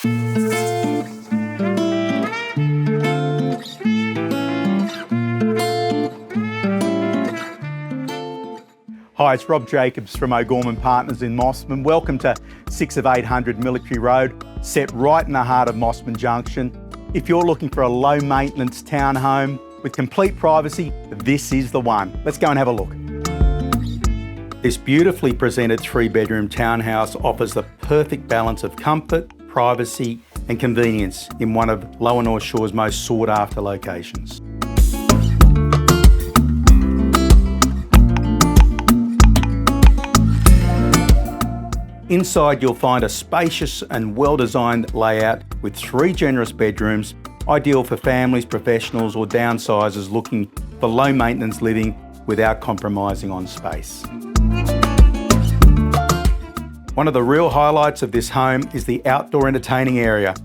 Hi, it's Rob Jacobs from O'Gorman Partners in Mosman. Welcome to 6 of 800 Military Road, set right in the heart of Mosman Junction. If you're looking for a low maintenance townhome with complete privacy, this is the one. Let's go and have a look. This beautifully presented 3-bedroom townhouse offers the perfect balance of comfort, privacy and convenience in one of Lower North Shore's most sought after locations. Inside you'll find a spacious and well-designed layout with 3 generous bedrooms, ideal for families, professionals or downsizers looking for low maintenance living without compromising on space. One of the real highlights of this home is the outdoor entertaining area.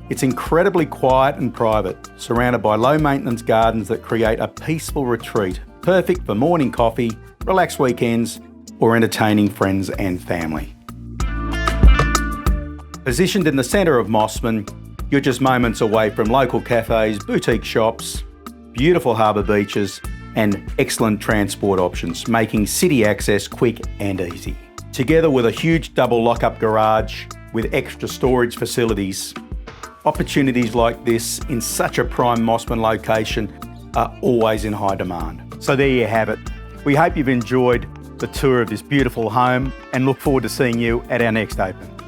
It's incredibly quiet and private, surrounded by low maintenance gardens that create a peaceful retreat, perfect for morning coffee, relaxed weekends or entertaining friends and family. Positioned in the centre of Mosman, you're just moments away from local cafés, boutique shops, beautiful harbour beaches and excellent transport options, making city access quick and easy. Together with a huge double lock-up garage with extra storage facilities, opportunities like this in such a prime Mosman location are always in high demand. So there you have it. We hope you've enjoyed the tour of this beautiful home and look forward to seeing you at our next open.